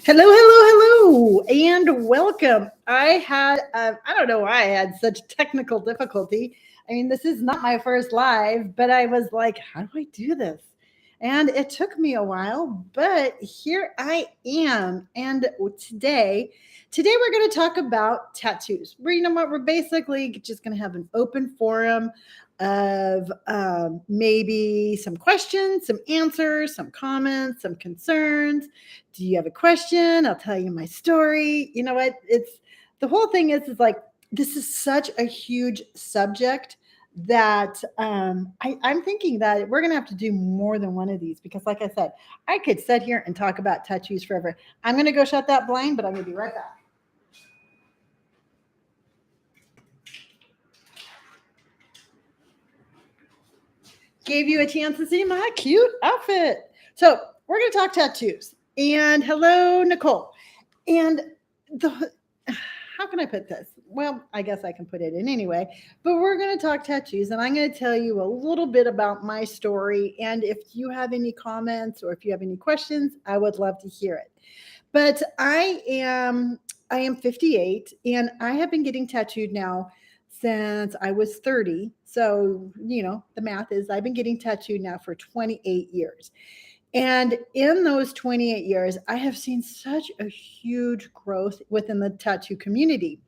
Hello, hello, hello, and welcome. I don't know why I had such technical difficulty. I mean, this is not my first live, but I was like, how do I do this? And it took me a while, but here I am. And today we're going to talk about tattoos. You know what? We're basically just going to have an open forum of maybe some questions, some answers, some comments, some concerns. Do you have a question? I'll tell you my story. You know what? It's the whole thing is like this is such a huge subject that I'm thinking that we're gonna have to do more than one of these because, like I said, I could sit here and talk about tattoos forever. I'm gonna go shut that blind, but I'm gonna be right back. Gave you a chance to see my cute outfit. So we're gonna talk tattoos. And hello, Nicole. And the how can I put this? Well, I guess I can put it in anyway. But we're going to talk tattoos, and I'm going to tell you a little bit about my story. And if you have any comments or if you have any questions, I would love to hear it. But I am 58, and I have been getting tattooed now since I was 30. So the math is I've been getting tattooed now for 28 years. And in those 28 years, I have seen such a huge growth within the tattoo community.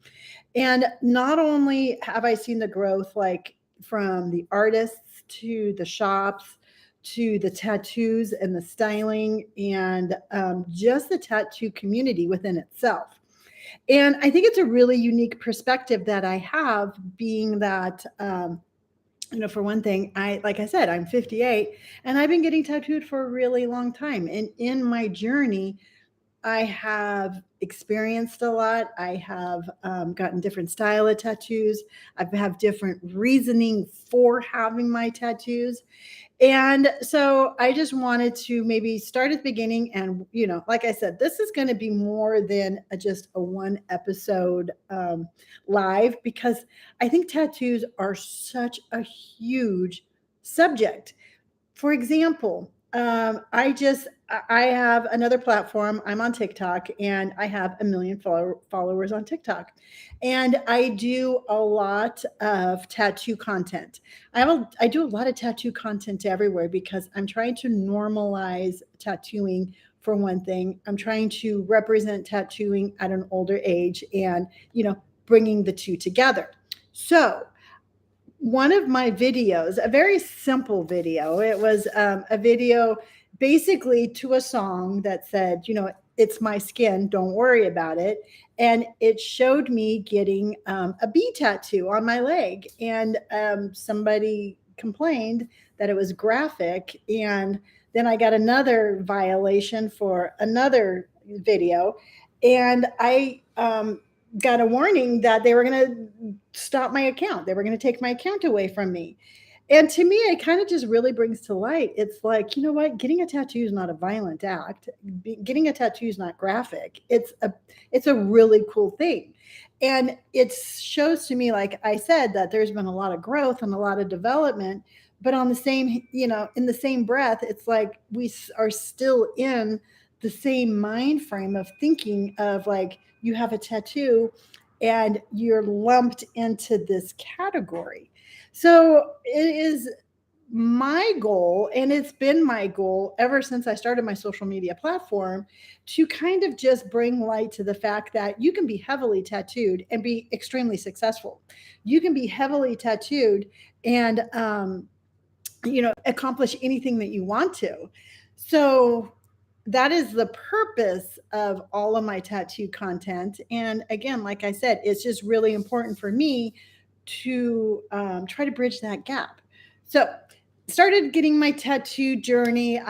And not only have I seen the growth like from the artists to the shops to the tattoos and the styling and just the tattoo community within itself. And I think it's a really unique perspective that I have, being that for one thing, like I said, I'm 58 and I've been getting tattooed for a really long time. And in my journey, I have experienced a lot. I have gotten different style of tattoos. I have different reasoning for having my tattoos. And so I just wanted to maybe start at the beginning. And, like I said, this is going to be more than just a one episode live, because I think tattoos are such a huge subject. For example, I have another platform. I'm on TikTok, and I have a million followers on TikTok, and I do a lot of tattoo content. I do a lot of tattoo content everywhere because I'm trying to normalize tattooing. For one thing, I'm trying to represent tattooing at an older age, and bringing the two together. So one of my videos, a very simple video. It was a video basically to a song that said, it's my skin, don't worry about it. And it showed me getting a bee tattoo on my leg. And somebody complained that it was graphic. And then I got another violation for another video. And I got a warning that they were going to stop my account. They were going to take my account away from me. And to me, it kind of just really brings to light. It's like, you know what? Getting a tattoo is not a violent act. Getting a tattoo is not graphic. It's a really cool thing. And it shows to me, like I said, that there's been a lot of growth and a lot of development. But on the same, in the same breath, it's like we are still in the same mind frame of thinking of like, you have a tattoo and you're lumped into this category. So it is my goal, and it's been my goal ever since I started my social media platform, to kind of just bring light to the fact that you can be heavily tattooed and be extremely successful. You can be heavily tattooed and accomplish anything that you want to. So that is the purpose of all of my tattoo content. And again, like I said, it's just really important for me to try to bridge that gap. So started getting my tattoo journey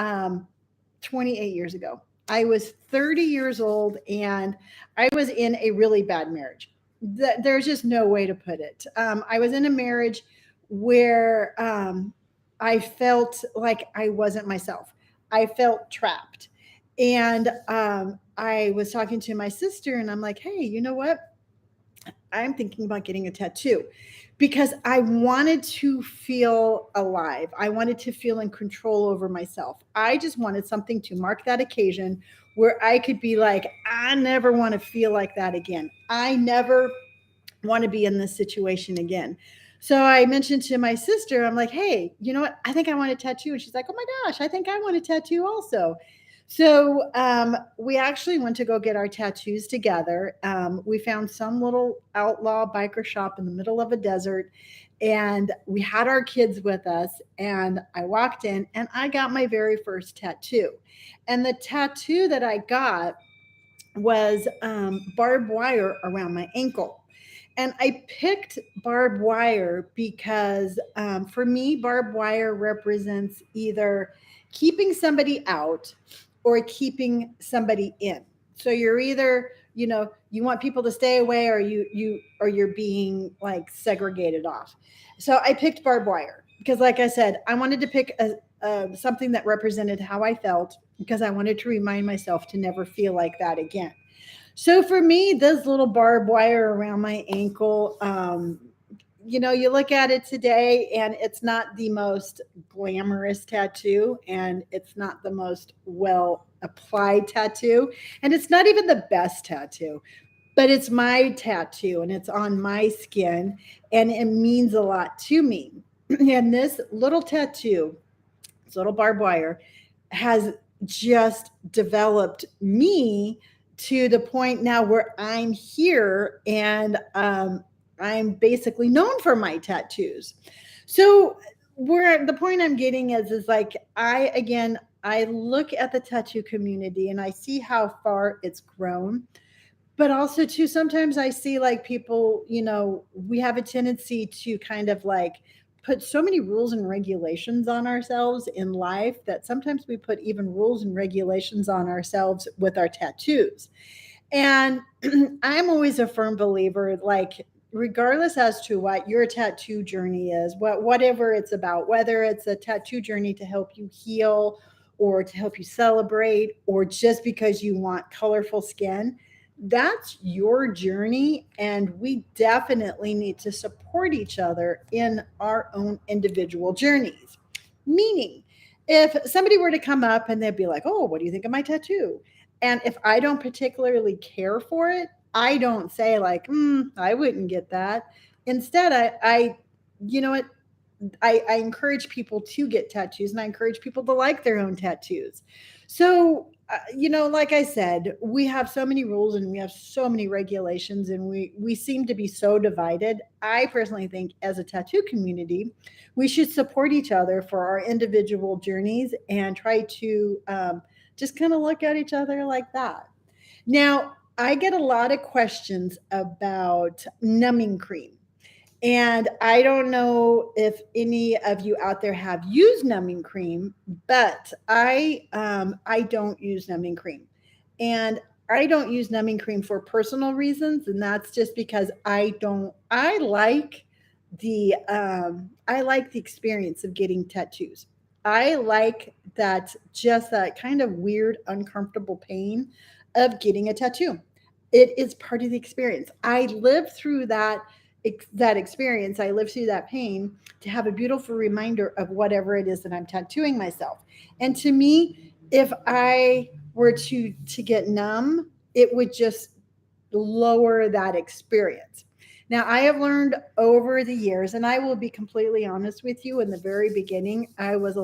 28 years ago. I was 30 years old, and I was in a really bad marriage. There's just no way to put it. I was in a marriage where I felt like I wasn't myself. I felt trapped. And I was talking to my sister, and I'm like, hey, you know what? I'm thinking about getting a tattoo, because I wanted to feel alive. I wanted to feel in control over myself. I just wanted something to mark that occasion where I could be like, I never want to feel like that again. I never want to be in this situation again. So I mentioned to my sister, I'm like, hey, you know what? I think I want a tattoo. And she's like, oh my gosh, I think I want a tattoo also. So we actually went to go get our tattoos together. We found some little outlaw biker shop in the middle of a desert, and we had our kids with us. And I walked in and I got my very first tattoo. And the tattoo that I got was barbed wire around my ankle. And I picked barbed wire because for me, barbed wire represents either keeping somebody out or keeping somebody in. So you're either, you want people to stay away, or you're being like segregated off. So I picked barbed wire because, like I said, I wanted to pick something that represented how I felt, because I wanted to remind myself to never feel like that again. So for me, this little barbed wire around my ankle, you look at it today and it's not the most glamorous tattoo, and it's not the most well applied tattoo, and it's not even the best tattoo, but it's my tattoo and it's on my skin, and it means a lot to me. And this little tattoo, this little barbed wire, has just developed me to the point now where I'm here, and I'm basically known for my tattoos. So where the point I'm getting is like, I look at the tattoo community and I see how far it's grown, but also too sometimes I see like people, we have a tendency to kind of like put so many rules and regulations on ourselves in life that sometimes we put even rules and regulations on ourselves with our tattoos. And I'm always a firm believer, like, regardless as to what your tattoo journey is, whatever it's about, whether it's a tattoo journey to help you heal or to help you celebrate, or just because you want colorful skin, that's your journey. And we definitely need to support each other in our own individual journeys. Meaning, if somebody were to come up and they'd be like, oh, what do you think of my tattoo? And if I don't particularly care for it, I don't say like, I wouldn't get that. Instead, you know what, I encourage people to get tattoos, and I encourage people to like their own tattoos. So, like I said, we have so many rules and we have so many regulations, and we seem to be so divided. I personally think as a tattoo community, we should support each other for our individual journeys and try to just kind of look at each other like that. Now, I get a lot of questions about numbing cream. And I don't know if any of you out there have used numbing cream, but I don't use numbing cream, and I don't use numbing cream for personal reasons, and that's just because I don't. I like the experience of getting tattoos. I like that kind of weird, uncomfortable pain of getting a tattoo. It is part of the experience. I lived through that experience. I lived through that pain to have a beautiful reminder of whatever it is that I'm tattooing myself. And to me, if I were to get numb, it would just lower that experience. Now, I have learned over the years, and I will be completely honest with you, in the very beginning, I was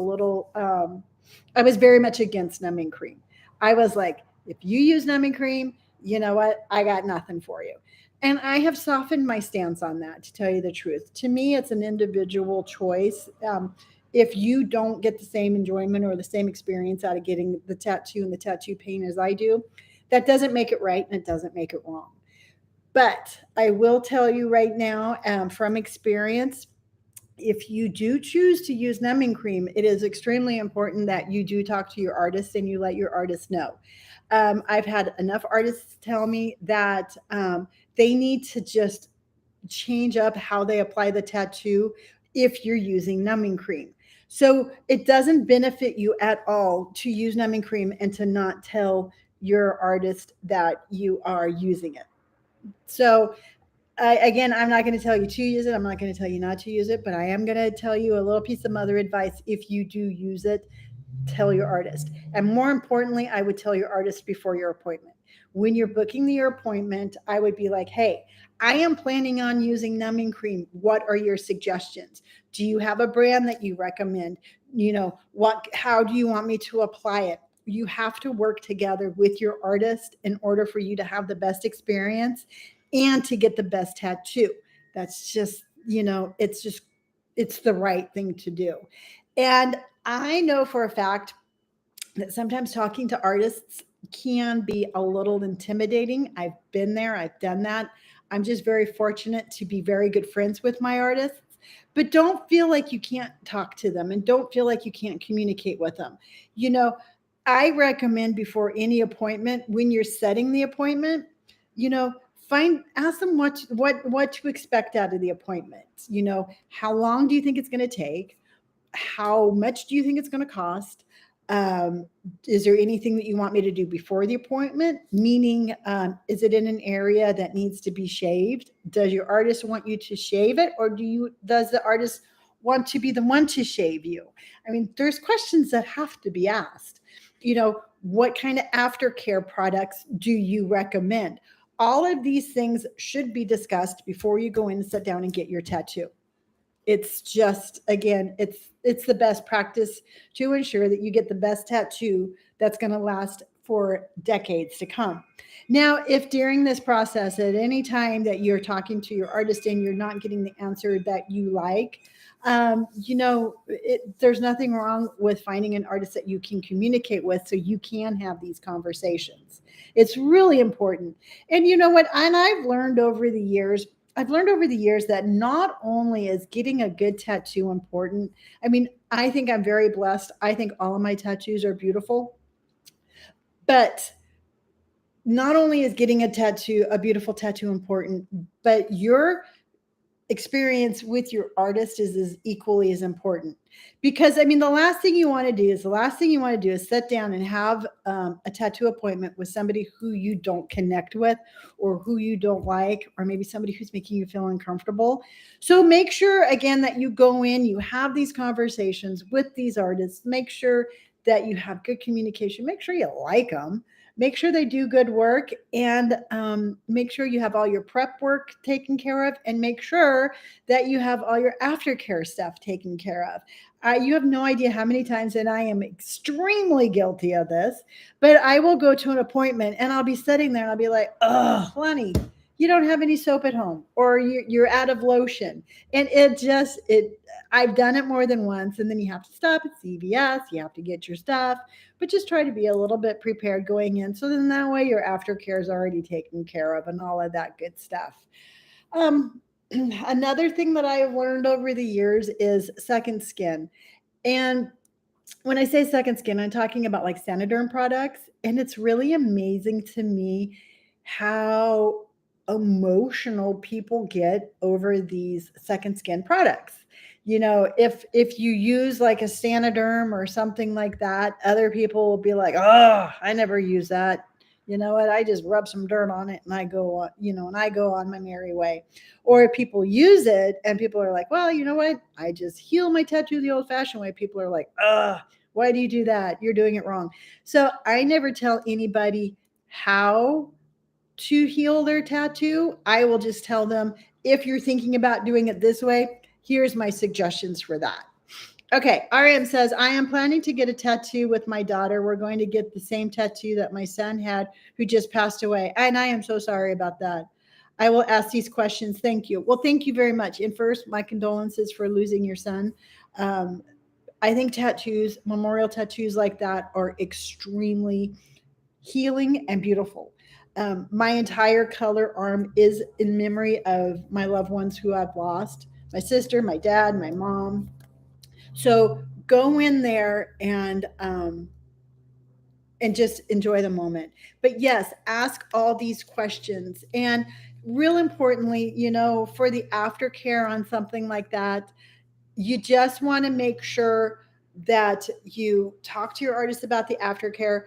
very much against numbing cream. I was like, if you use numbing cream, you know what? I got nothing for you. And I have softened my stance on that, to tell you the truth. To me, it's an individual choice. If you don't get the same enjoyment or the same experience out of getting the tattoo and the tattoo pain as I do, that doesn't make it right and it doesn't make it wrong. But I will tell you right now, from experience, if you do choose to use numbing cream, it is extremely important that you do talk to your artist and you let your artist know. I've had enough artists tell me that they need to just change up how they apply the tattoo if you're using numbing cream. So it doesn't benefit you at all to use numbing cream and to not tell your artist that you are using it. So Again, I'm not going to tell you to use it. I'm not going to tell you not to use it, but I am going to tell you a little piece of mother advice. If you do use it, tell your artist. And more importantly, I would tell your artist before your appointment. When you're booking your appointment, I would be like, hey, I am planning on using numbing cream. What are your suggestions? Do you have a brand that you recommend? How do you want me to apply it? You have to work together with your artist in order for you to have the best experience and to get the best tattoo. That's just, it's the right thing to do. And I know for a fact that sometimes talking to artists can be a little intimidating. I've been there, I've done that. I'm just very fortunate to be very good friends with my artists. But don't feel like you can't talk to them and don't feel like you can't communicate with them. You know, I recommend before any appointment, when you're setting the appointment, you know, ask them what to expect out of the appointment. How long do you think it's going to take? How much do you think it's going to cost? Um, is there anything that you want me to do before the appointment? Meaning, is it in an area that needs to be shaved? Does your artist want you to shave it, or does the artist want to be the one to shave you? I mean, there's questions that have to be asked. What kind of aftercare products do you recommend? All of these things should be discussed before you go in and sit down and get your tattoo. It's just, again, it's the best practice to ensure that you get the best tattoo that's going to last for decades to come. Now, if during this process at any time that you're talking to your artist and you're not getting the answer that you like, there's nothing wrong with finding an artist that you can communicate with so you can have these conversations. It's really important. And you know what? And I've learned over the years that not only is getting a good tattoo important. I mean, I think I'm very blessed. I think all of my tattoos are beautiful. But not only is getting a beautiful tattoo important, but your experience with your artist is as equally as important. Because I mean, the last thing you want to do is sit down and have a tattoo appointment with somebody who you don't connect with, or who you don't like, or maybe somebody who's making you feel uncomfortable. So make sure again that you go in, you have these conversations with these artists. Make sure that you have good communication. Make sure you like them. Make sure they do good work, and make sure you have all your prep work taken care of, and make sure that you have all your aftercare stuff taken care of. You have no idea how many times, and I am extremely guilty of this, but I will go to an appointment and I'll be sitting there and I'll be like, oh, Lenny, you don't have any soap at home, or you're out of lotion. And I've done it more than once. And then you have to stop at CVS, you have to get your stuff, but just try to be a little bit prepared going in. So then that way your aftercare is already taken care of and all of that good stuff. Um, Another thing that I have learned over the years is second skin. And when I say second skin, I'm talking about like Sanoderm products. And it's really amazing to me how emotional people get over these second skin products. If you use like a Sanoderm or something like that, other people will be like, "Oh, I never use that. You know what? I just rub some dirt on it and I go on, and I go on my merry way." Or if people use it and people are like, "Well, you know what? I just heal my tattoo the old-fashioned way." People are like, "Ugh, why do you do that? You're doing it wrong." So I never tell anybody how to heal their tattoo. I will just tell them, if you're thinking about doing it this way, here's my suggestions for that. Okay, RM says, I am planning to get a tattoo with my daughter. We're going to get the same tattoo that my son had, who just passed away. And I am so sorry about that. I will ask these questions. Thank you. Well, thank you very much. And first, my condolences for losing your son. Um, I think memorial tattoos like that are extremely healing and beautiful. My entire color arm is in memory of my loved ones who I've lost, my sister, my dad, my mom. So go in there and just enjoy the moment. But yes, ask all these questions. And real importantly, for the aftercare on something like that, you just want to make sure that you talk to your artist about the aftercare.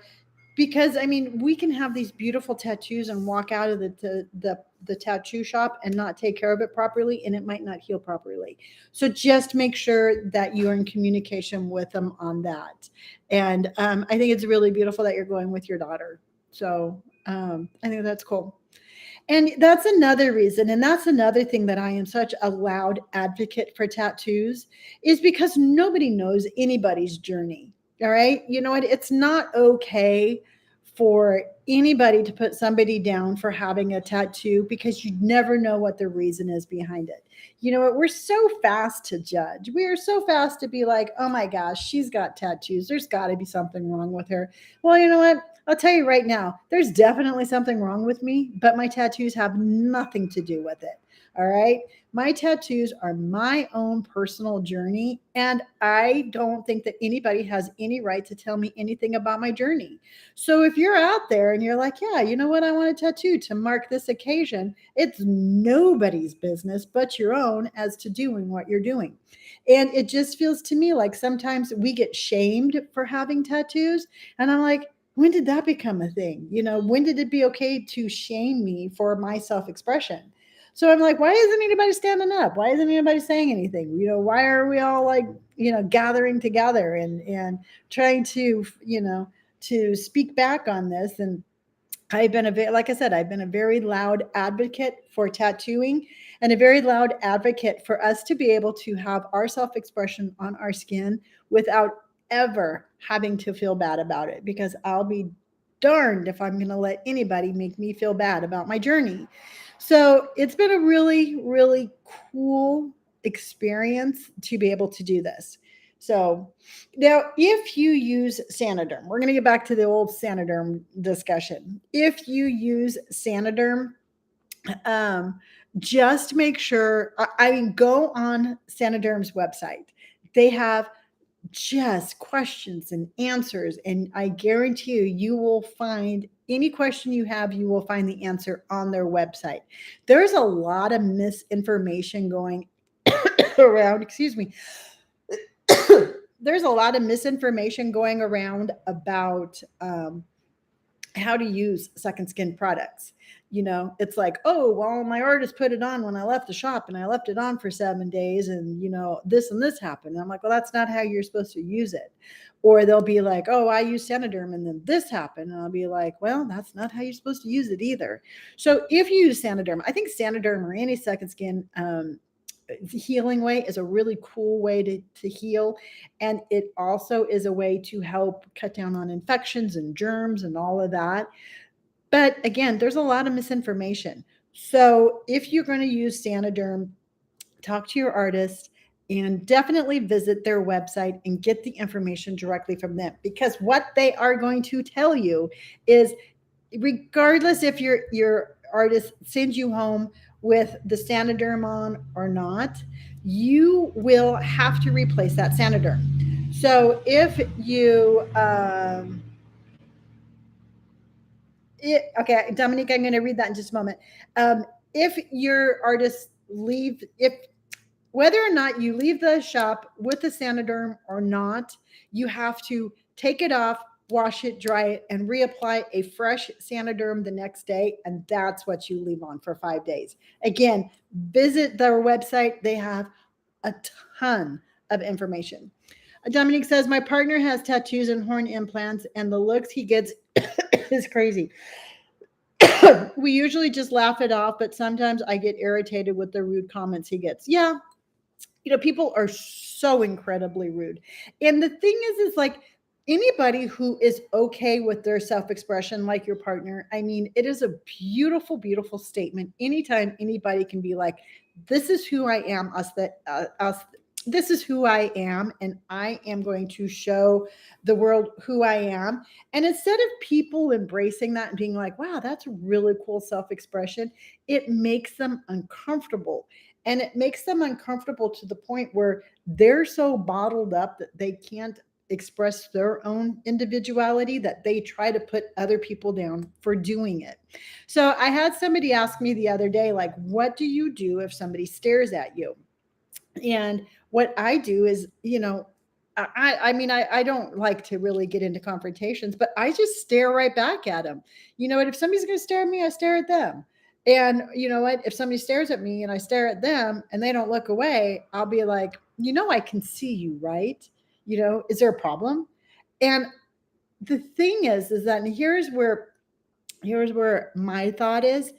Because I mean, we can have these beautiful tattoos and walk out of the tattoo shop and not take care of it properly, and it might not heal properly. So just make sure that you're in communication with them on that. And I think it's really beautiful that you're going with your daughter. So I think that's cool. And that's another reason, and that's another thing that I am such a loud advocate for tattoos, is because nobody knows anybody's journey. All right. You know what? It's not okay for anybody to put somebody down for having a tattoo because you never know what the reason is behind it. You know what? We're so fast to judge. We are so fast to be like, oh my gosh, she's got tattoos. There's got to be something wrong with her. Well, you know what? I'll tell you right now, there's definitely something wrong with me, but my tattoos have nothing to do with it. All right. My tattoos are my own personal journey, and I don't think that anybody has any right to tell me anything about my journey. So if you're out there and you're like, yeah, you know what, I want a tattoo to mark this occasion, it's nobody's business but your own as to doing what you're doing. And it just feels to me like sometimes we get shamed for having tattoos. And I'm like, when did that become a thing? You know, when did it be okay to shame me for my self expression? So I'm like, why isn't anybody standing up? Why isn't anybody saying anything? You know, why are we all like, gathering together and trying to, to speak back on this? And I've been like I said, I've been a very loud advocate for tattooing and a very loud advocate for us to be able to have our self expression on our skin without ever having to feel bad about it, because I'll be darned if I'm going to let anybody make me feel bad about my journey. So it's been a really, really cool experience to be able to do this. So now, if you use Sanoderm, we're going to get back to the old Sanoderm discussion. If you use Sanoderm, um, just make sure, I mean, go on Sanoderm's website. They have just questions and answers, and I guarantee you, you will find any question you have, you will find the answer on their website. There's a lot of misinformation going around, excuse me, there's a lot of misinformation going around about how to use second skin products. You know, it's like, oh, well, my artist put it on when I left the shop and I left it on for 7 days, and, this and this happened. And I'm like, well, that's not how you're supposed to use it. Or they'll be like, oh, I use Sanoderm and then this happened. And I'll be like, well, that's not how you're supposed to use it either. So if you use Sanoderm, I think Sanoderm or any second skin healing way is a really cool way to heal. And it also is a way to help cut down on infections and germs and all of that. But again, there's a lot of misinformation. So if you're going to use Sanoderm, talk to your artist and definitely visit their website and get the information directly from them, because what they are going to tell you is, regardless if your artist sends you home with the Sanoderm on or not, you will have to replace that Sanoderm. So if you okay, Dominique, I'm going to read that in just a moment. If your artist leave, if whether or not you leave the shop with the Sanoderm or not, you have to take it off, wash it, dry it, and reapply a fresh Sanoderm the next day. And that's what you leave on for 5 days. Again, visit their website. They have a ton of information. Dominique says, my partner has tattoos and horn implants, and the looks he gets is crazy. We usually just laugh it off, but sometimes I get irritated with the rude comments he gets. Yeah, people are so incredibly rude. And the thing is like, anybody who is okay with their self-expression, like your partner, I mean, it is a beautiful, beautiful statement. Anytime anybody can be like, this is who I am, this is who I am, and I am going to show the world who I am. And instead of people embracing that and being like, wow, that's a really cool self-expression, it makes them uncomfortable. And it makes them uncomfortable to the point where they're so bottled up that they can't express their own individuality, that they try to put other people down for doing it. So I had somebody ask me the other day, like, what do you do if somebody stares at you? And what I do is, I don't like to really get into confrontations, but I just stare right back at them. You know what? If somebody's going to stare at me, I stare at them. And you know what? If somebody stares at me and I stare at them and they don't look away, I'll be like, I can see you, right? Is there a problem? And the thing is that, and here's where my thought is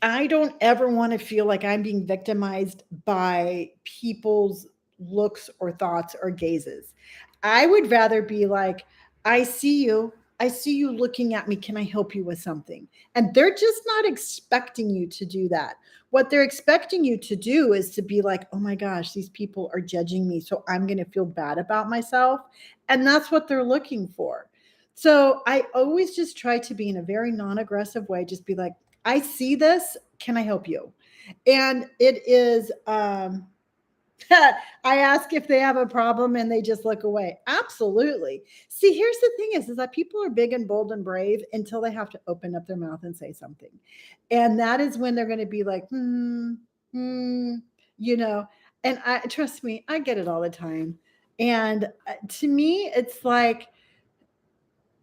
I don't ever want to feel like I'm being victimized by people's looks or thoughts or gazes. I would rather be like, I see you. I see you looking at me. Can I help you with something? And they're just not expecting you to do that. What they're expecting you to do is to be like, oh my gosh, these people are judging me. So I'm going to feel bad about myself. And that's what they're looking for. So I always just try to be in a very non aggressive way, just be like, I see this. Can I help you? And it is, I ask if they have a problem and they just look away. Absolutely. See, here's the thing is that people are big and bold and brave until they have to open up their mouth and say something. And that is when they're going to be like, you know, and I trust me, I get it all the time. And to me, it's like,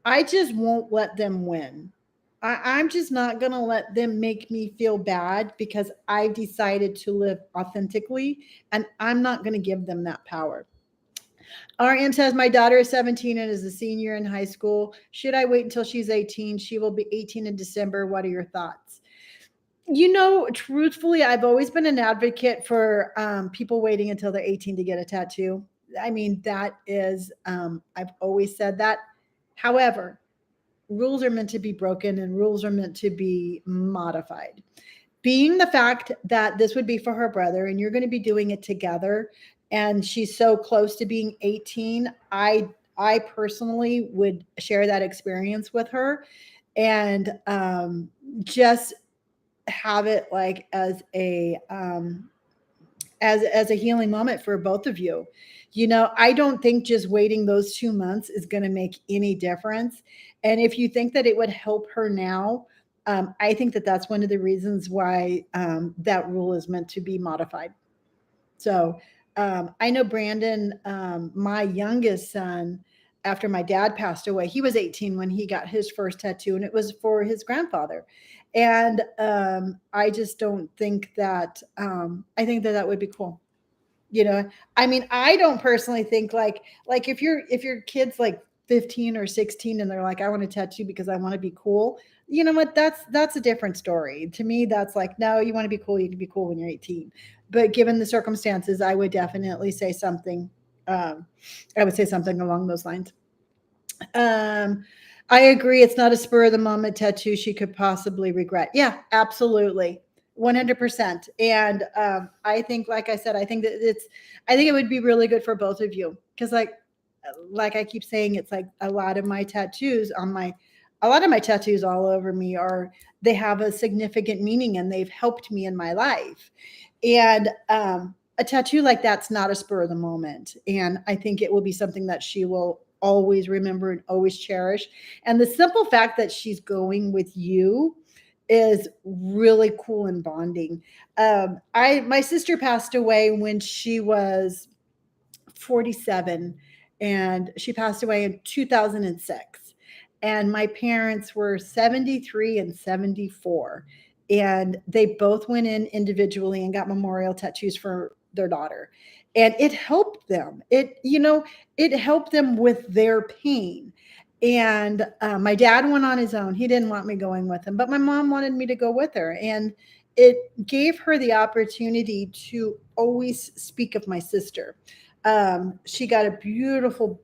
I just won't let them win. I'm just not going to let them make me feel bad because I've decided to live authentically and I'm not going to give them that power. RM says, my daughter is 17 and is a senior in high school. Should I wait until she's 18? She will be 18 in December. What are your thoughts? Truthfully, I've always been an advocate for people waiting until they're 18 to get a tattoo. I mean, that is, I've always said that. However, rules are meant to be broken and rules are meant to be modified. Being the fact that this would be for her brother and you're going to be doing it together and she's so close to being 18, I personally would share that experience with her and just have it like as a healing moment for both of you. I don't think just waiting those 2 months is going to make any difference. And if you think that it would help her now, I think that that's one of the reasons why that rule is meant to be modified. So I know Brandon, my youngest son, after my dad passed away, he was 18 when he got his first tattoo, and it was for his grandfather. And I just don't think that, I think that that would be cool. I mean, I don't personally think like if your kid's like 15 or 16 and they're like, I want a tattoo because I want to be cool. You know what? That's a different story. To me, that's like, no, you want to be cool, you can be cool when you're 18. But given the circumstances, I would definitely say something. I would say something along those lines. Um, I agree. It's not a spur of the moment tattoo she could possibly regret. Yeah, absolutely. 100%. And I think, like I said, I think it would be really good for both of you. Cause like I keep saying, it's like a lot of my tattoos all over me they have a significant meaning and they've helped me in my life. And, a tattoo like that's not a spur of the moment. And I think it will be something that she will always remember and always cherish. And the simple fact that she's going with you is really cool and bonding. My sister passed away when she was 47 and she passed away in 2006. And my parents were 73 and 74. And they both went in individually and got memorial tattoos for their daughter. And it helped them. It helped them with their pain. And my dad went on his own. He didn't want me going with him, but my mom wanted me to go with her. And it gave her the opportunity to always speak of my sister. She got a beautiful,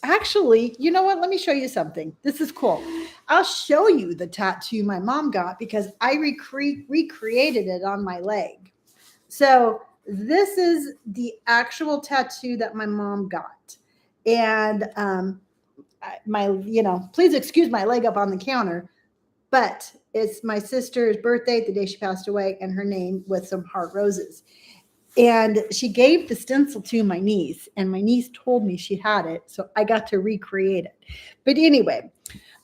actually, you know what? Let me show you something. This is cool. I'll show you the tattoo my mom got because I recreated it on my leg. So this is the actual tattoo that my mom got. And please excuse my leg up on the counter, but it's my sister's birthday, the day she passed away, and her name with some heart roses. And she gave the stencil to my niece, and my niece told me she had it, so I got to recreate it. But anyway,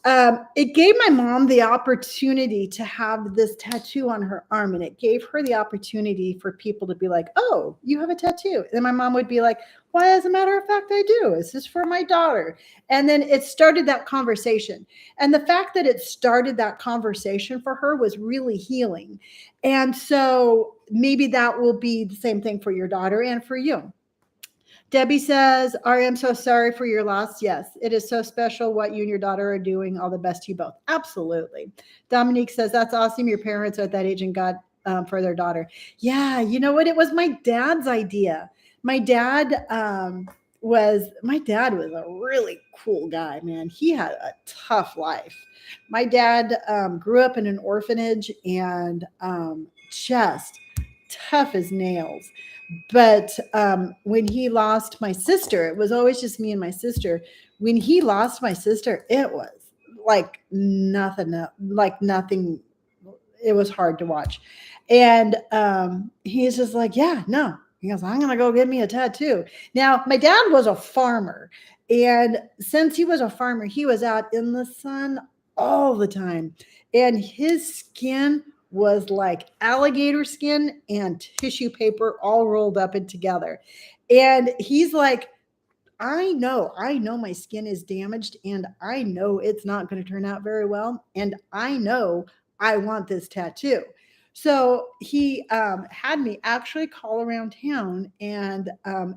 it gave my mom the opportunity to have this tattoo on her arm, and it gave her the opportunity for people to be like, oh, you have a tattoo. And my mom would be like, why, as a matter of fact, I do. This is for my daughter. And then it started that conversation. And the fact that it started that conversation for her was really healing. And so maybe that will be the same thing for your daughter and for you. Debbie says, Ari, I'm so sorry for your loss. Yes, it is so special what you and your daughter are doing. All the best to you both. Absolutely. Dominique says, that's awesome. Your parents are at that age and got for their daughter. Yeah, you know what? It was my dad's idea. My dad my dad was a really cool guy, man. He had a tough life. My dad grew up in an orphanage and just tough as nails. But when he lost my sister, it was always just me and my sister. When he lost my sister, it was like nothing, like nothing. It was hard to watch. And he's just like, yeah, no. He goes, I'm going to go get me a tattoo. Now, my dad was a farmer. And since he was a farmer, he was out in the sun all the time. And his skin was like alligator skin and tissue paper all rolled up and together. And he's like, I know my skin is damaged and I know it's not going to turn out very well. And I know I want this tattoo. So he had me actually call around town and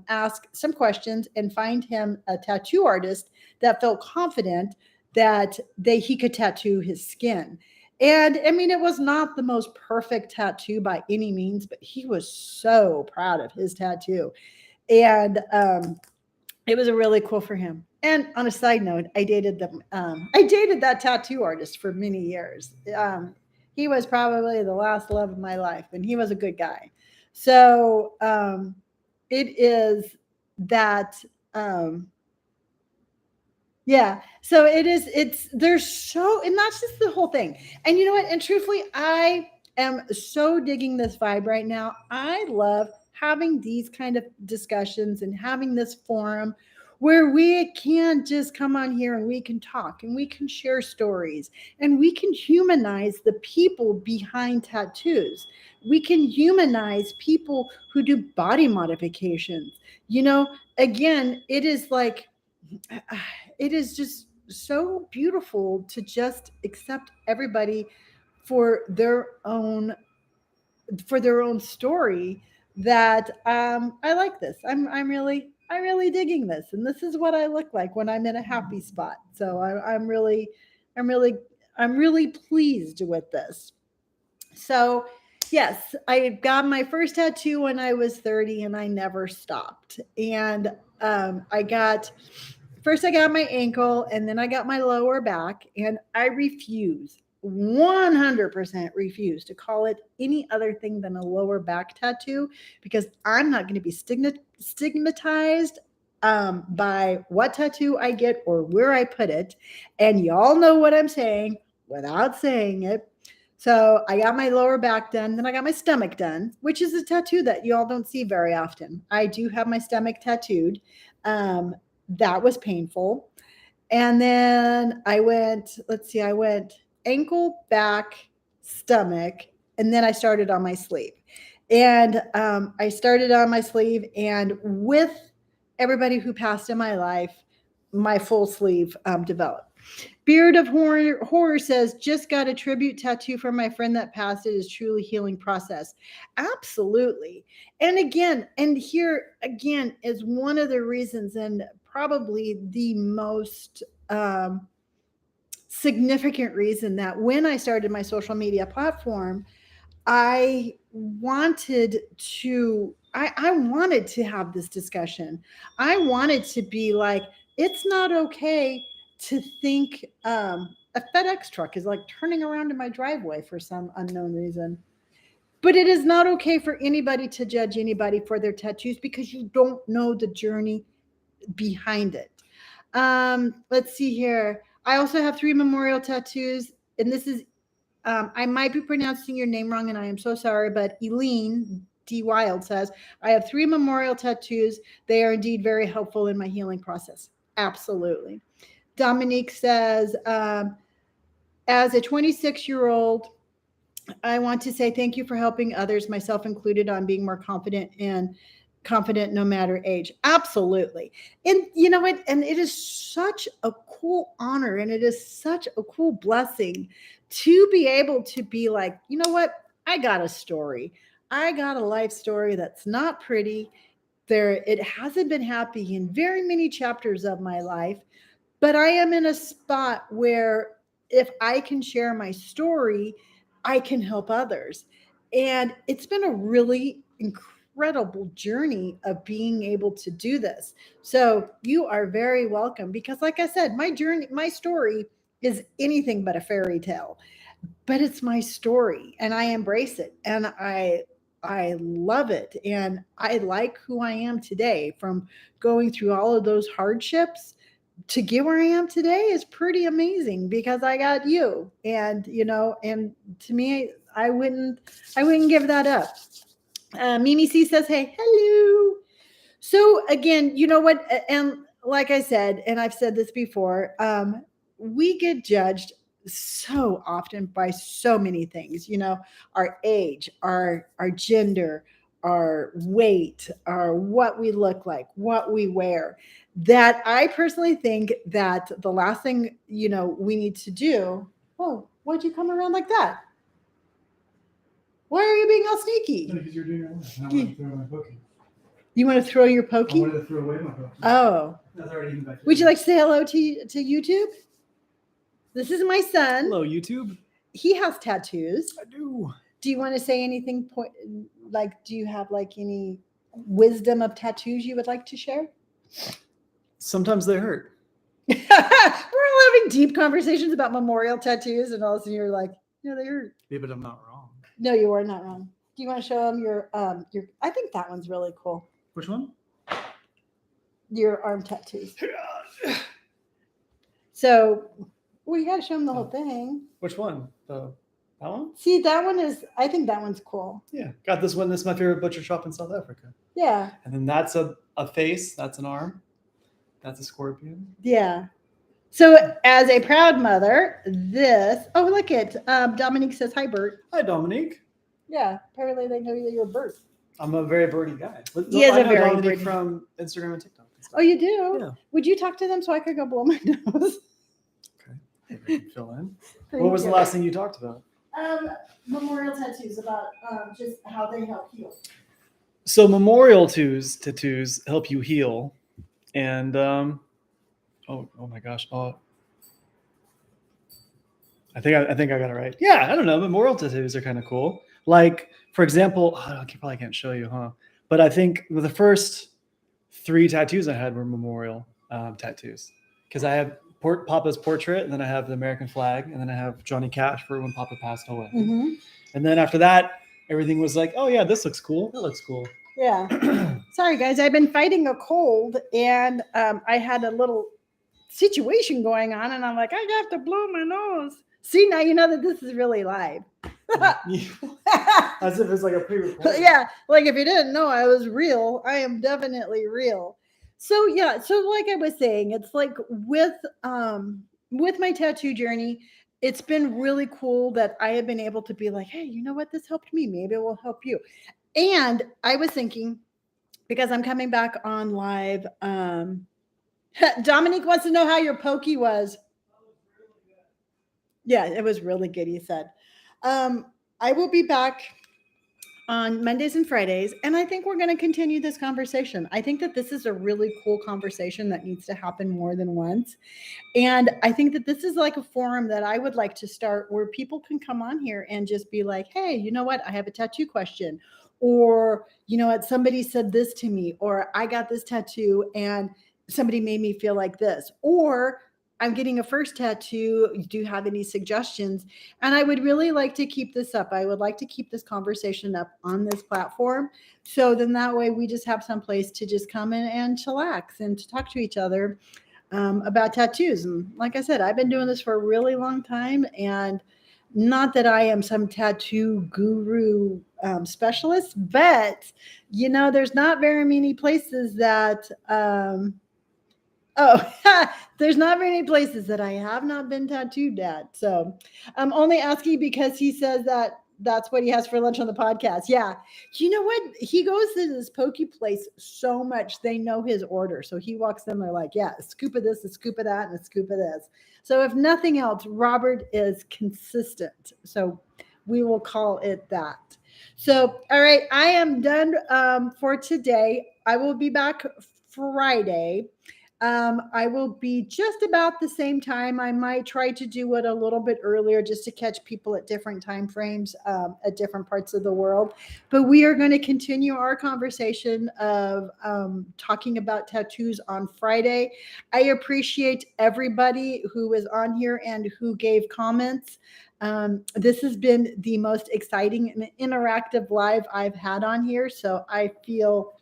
ask some questions and find him a tattoo artist that felt confident that he could tattoo his skin. And I mean, it was not the most perfect tattoo by any means, but he was so proud of his tattoo. And it was really cool for him. And on a side note, I dated them. I dated that tattoo artist for many years. He was probably the last love of my life, and he was a good guy. So it is that. Yeah. So it is. There's so, and that's just the whole thing. And you know what? And truthfully, I am so digging this vibe right now. I love having these kind of discussions and having this forum where we can just come on here and we can talk and we can share stories and we can humanize the people behind tattoos. We can humanize people who do body modifications. Again, it is like, it is just so beautiful to just accept everybody for their own story that I like this. I'm really digging this, and this is what I look like when I'm in a happy spot. So I'm really I'm really pleased with this. So yes, I got my first tattoo when I was 30, and I never stopped. And I got my ankle, and then I got my lower back, and I refuse 100% refuse to call it any other thing than a lower back tattoo, because I'm not going to be stigmatized by what tattoo I get or where I put it. And y'all know what I'm saying without saying it. So I got my lower back done. Then I got my stomach done, which is a tattoo that y'all don't see very often. I do have my stomach tattooed. That was painful. And then I went ankle, back, stomach, and then I started on my sleeve. And I started on my sleeve, and with everybody who passed in my life, my full sleeve developed. Beard of Horror says, just got a tribute tattoo from my friend that passed. It is truly healing process. Absolutely. And here again is one of the reasons, and probably the most significant reason, that when I started my social media platform, I wanted to have this discussion. I wanted to be like, it's not okay to think a FedEx truck is like turning around in my driveway for some unknown reason. But it is not okay for anybody to judge anybody for their tattoos, because you don't know the journey behind it. Let's see here. I also have 3 memorial tattoos, and this is I might be pronouncing your name wrong, and I am so sorry, but Eileen D. Wild says, I have 3 memorial tattoos. They are indeed very helpful in my healing process. Absolutely. Dominique says, as a 26-year-old, I want to say thank you for helping others, myself included, on being more confident no matter age. Absolutely. And you know what? And it is such a cool honor and it is such a cool blessing to be able to be like, you know what? I got a story. I got a life story that's not pretty. It hasn't been happy in very many chapters of my life, but I am in a spot where if I can share my story, I can help others. And it's been a really incredible journey of being able to do this. So you are very welcome because, like I said, my story is anything but a fairy tale, but it's my story and I embrace it and I love it and I like who I am today from going through all of those hardships to get where I am today is pretty amazing because I got you. And and to me, I wouldn't give that up. Mimi C says, "Hey, hello." So again, you know what? And like I said, and I've said this before, we get judged so often by so many things. Our age, our gender, our weight, our what we look like, what we wear. That I personally think that the last thing we need to do. Oh, why'd you come around like that? Why are you being all sneaky? No, because you're doing your own. I want to throw my pokey. You want to throw your I pokey? wanted to throw away my pokey. Oh. That's already back. Would you like to say hello to YouTube? This is my son. Hello, YouTube. He has tattoos. I do. Do you want to say anything? Do you have any wisdom of tattoos you would like to share? Sometimes they hurt. We're all having deep conversations about memorial tattoos, and all of a sudden you're like, "Yeah, they hurt." Yeah, but I'm not wrong. No, you are not wrong. Do you want to show them your? I think that one's really cool. Which one? Your arm tattoos. So, well, you got to show them the whole thing. Which one? That one? See, that one is. I think that one's cool. Yeah, got this one. This is my favorite butcher shop in South Africa. Yeah. And then that's a face. That's an arm. That's a scorpion. Yeah. So, as a proud mother, this. Oh, look at Dominique says, "Hi, Bert." Hi, Dominique. Yeah. Apparently, they know that you're Bert. I'm a very birdie guy. He is I a know very Dominique birdie. from Instagram and TikTok. And stuff. Oh, you do? Yeah. Would you talk to them so I could go blow my nose? Okay. Maybe I can fill in. What was the last thing you talked about? Memorial tattoos, about just how they help heal. So memorial tattoos help you heal, and oh my gosh, I think I got it right. Yeah, I don't know. Memorial tattoos are kind of cool. Like, for example, I probably can't show you, huh? But I think the first 3 tattoos I had were memorial tattoos because I have Papa's portrait, and then I have the American flag, and then I have Johnny Cash for when Papa passed away. Mm-hmm. And then after that, everything was like, oh yeah, this looks cool. That looks cool. Yeah. Sorry, guys. I've been fighting a cold, and I had a little situation going on, and I'm like, I have to blow my nose. See, now you know that this is really live. As if it's like a pre-recorded. Yeah, like if you didn't know I was real, I am definitely real. So yeah, so like I was saying, it's like with my tattoo journey, it's been really cool that I have been able to be like, hey, you know what, this helped me, maybe it will help you. And I was thinking, because I'm coming back on live, Dominique wants to know how your pokey was. Yeah, it was really good, he said. I will be back on Mondays and Fridays, and I think we're going to continue this conversation. I think that this is a really cool conversation that needs to happen more than once. And I think that this is like a forum that I would like to start where people can come on here and just be like, hey, you know what? I have a tattoo question. Or, you know what? Somebody said this to me, or I got this tattoo and somebody made me feel like this, or I'm getting a first tattoo. Do you have any suggestions? And I would really like to keep this up. I would like to keep this conversation up on this platform. So then that way we just have some place to just come in and chillax and to talk to each other about tattoos. And like I said, I've been doing this for a really long time, and not that I am some tattoo guru specialist, but there's not very many places that Oh, there's not many places that I have not been tattooed at. So I'm only asking because he says that that's what he has for lunch on the podcast. Yeah. You know what? He goes to this pokey place so much they know his order. So he walks in, they're like, yeah, a scoop of this, a scoop of that, and a scoop of this. So if nothing else, Robert is consistent. So we will call it that. So, all right, I am done for today. I will be back Friday. I will be just about the same time. I might try to do it a little bit earlier just to catch people at different time frames at different parts of the world. But we are going to continue our conversation of talking about tattoos on Friday. I appreciate everybody who was on here and who gave comments. This has been the most exciting and interactive live I've had on here. So I feel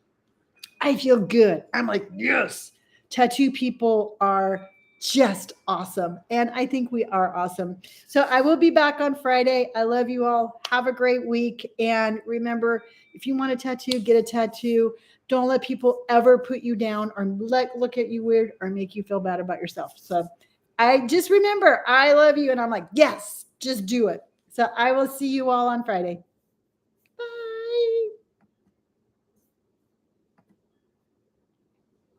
good. I'm like, yes, tattoo people are just awesome. And I think we are awesome. So I will be back on Friday. I love you all. Have a great week. And remember, if you want a tattoo, get a tattoo. Don't let people ever put you down or look at you weird or make you feel bad about yourself. So I just remember, I love you. And I'm like, yes, just do it. So I will see you all on Friday.